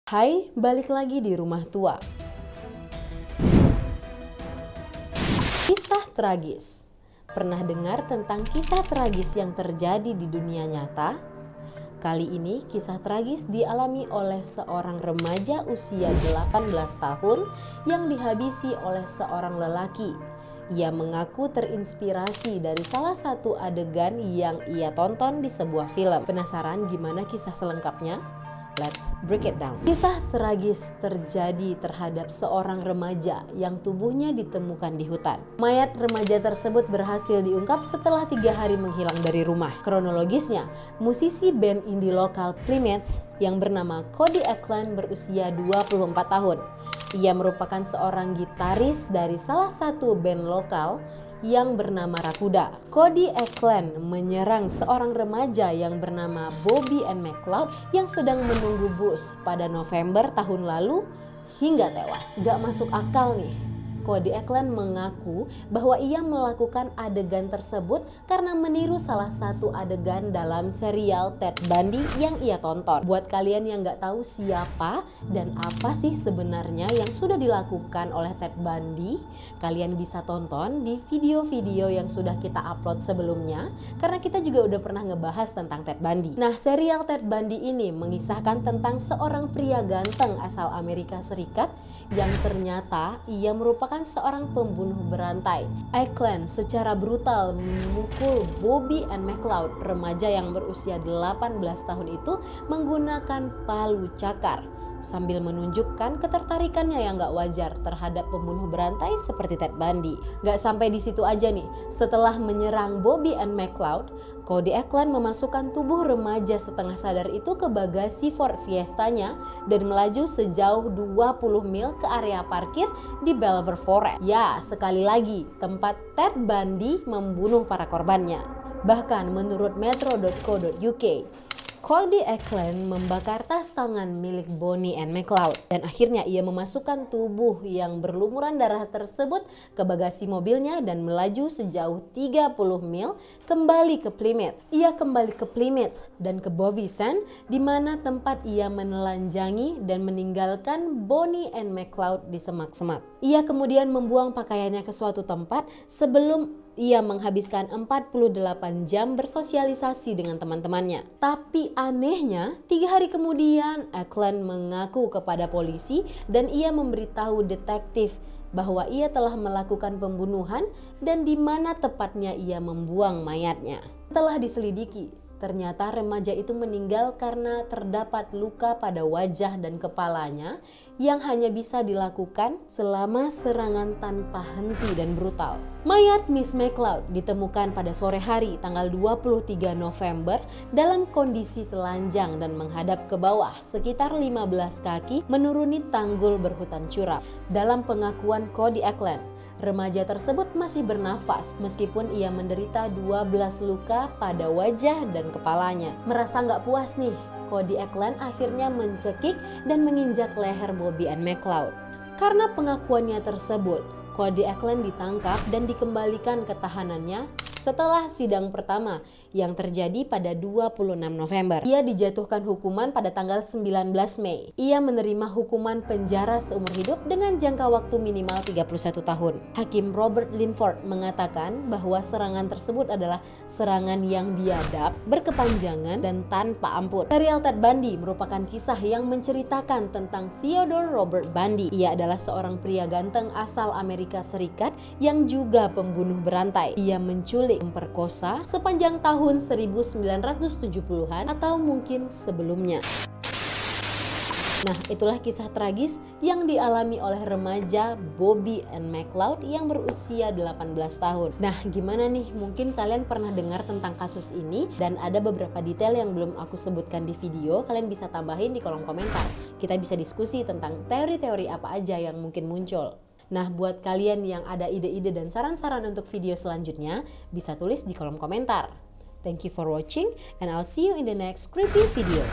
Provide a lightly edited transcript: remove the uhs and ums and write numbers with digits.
Hai, balik lagi di Rumah Tua. Kisah tragis. Pernah dengar tentang kisah tragis yang terjadi di dunia nyata? Kali ini kisah tragis dialami oleh seorang remaja usia 18 tahun yang dihabisi oleh seorang lelaki. Ia mengaku terinspirasi dari salah satu adegan yang ia tonton di sebuah film. Penasaran gimana kisah selengkapnya? Let's break it down. Kisah tragis terjadi terhadap seorang remaja yang tubuhnya ditemukan di hutan. Mayat remaja tersebut berhasil diungkap setelah 3 hari menghilang dari rumah. Kronologisnya, musisi band indie lokal Plymouth yang bernama Cody Ackland berusia 24 tahun. Ia merupakan seorang gitaris dari salah satu band lokal yang bernama Rakuda. Cody Ackland menyerang seorang remaja yang bernama Bobby Ann McLeod yang sedang menunggu bus pada November tahun lalu hingga tewas. Gak masuk akal nih. Cody Ackland mengaku bahwa ia melakukan adegan tersebut karena meniru salah satu adegan dalam serial Ted Bundy yang ia tonton. Buat kalian yang gak tahu siapa dan apa sih sebenarnya yang sudah dilakukan oleh Ted Bundy, kalian bisa tonton di video-video yang sudah kita upload sebelumnya, karena kita juga udah pernah ngebahas tentang Ted Bundy. Nah, serial Ted Bundy ini mengisahkan tentang seorang pria ganteng asal Amerika Serikat yang ternyata ia merupakan seorang pembunuh berantai. Ackland secara brutal memukul Bobby Ann McLeod, remaja yang berusia 18 tahun itu menggunakan palu cakar, sambil menunjukkan ketertarikannya yang gak wajar terhadap pembunuh berantai seperti Ted Bundy. Gak sampai di situ aja nih, setelah menyerang Bobby Ann McLeod, Cody Ackland memasukkan tubuh remaja setengah sadar itu ke bagasi Ford Fiesta-nya dan melaju sejauh 20 mil ke area parkir di Belvoir Forest. Ya, sekali lagi, tempat Ted Bundy membunuh para korbannya. Bahkan menurut metro.co.uk, Cody Ackland membakar tas tangan milik Bonnie Ann McLeod dan akhirnya ia memasukkan tubuh yang berlumuran darah tersebut ke bagasi mobilnya dan melaju sejauh 30 mil kembali ke Plymouth. Ia kembali ke Plymouth dan ke Bovison, di mana tempat ia menelanjangi dan meninggalkan Bonnie Ann McLeod di semak-semak. Ia kemudian membuang pakaiannya ke suatu tempat sebelum ia menghabiskan 48 jam bersosialisasi dengan teman-temannya. Tapi anehnya, 3 hari kemudian Ackland mengaku kepada polisi dan ia memberitahu detektif bahwa ia telah melakukan pembunuhan dan di mana tepatnya ia membuang mayatnya. Setelah diselidiki, ternyata remaja itu meninggal karena terdapat luka pada wajah dan kepalanya yang hanya bisa dilakukan selama serangan tanpa henti dan brutal. Mayat Miss McLeod ditemukan pada sore hari tanggal 23 November dalam kondisi telanjang dan menghadap ke bawah sekitar 15 kaki menuruni tanggul berhutan curam. Dalam pengakuan Cody Ackland, remaja tersebut masih bernafas meskipun ia menderita 12 luka pada wajah dan kepalanya. Merasa nggak puas nih, Cody Ackland akhirnya mencekik dan menginjak leher Bobby Ann McLeod. Karena pengakuannya tersebut, Cody Ackland ditangkap dan dikembalikan ke tahanannya setelah sidang pertama yang terjadi pada 26 November. Ia dijatuhkan hukuman pada tanggal 19 Mei. Ia menerima hukuman penjara seumur hidup dengan jangka waktu minimal 31 tahun. Hakim Robert Linford mengatakan bahwa serangan tersebut adalah serangan yang biadab, berkepanjangan, dan tanpa ampun. Serial Ted Bundy merupakan kisah yang menceritakan tentang Theodore Robert Bundy. Ia adalah seorang pria ganteng asal Amerika Serikat yang juga pembunuh berantai. Ia menculik, memperkosa sepanjang tahun 1970-an atau mungkin sebelumnya. Nah, itulah kisah tragis yang dialami oleh remaja Bobby Ann McLeod yang berusia 18 tahun. Nah, gimana nih? Mungkin kalian pernah dengar tentang kasus ini dan ada beberapa detail yang belum aku sebutkan di video. Kalian bisa tambahin di kolom komentar. Kita bisa diskusi tentang teori-teori apa aja yang mungkin muncul. Nah, buat kalian yang ada ide-ide dan saran-saran untuk video selanjutnya, bisa tulis di kolom komentar. Thank you for watching and I'll see you in the next creepy video.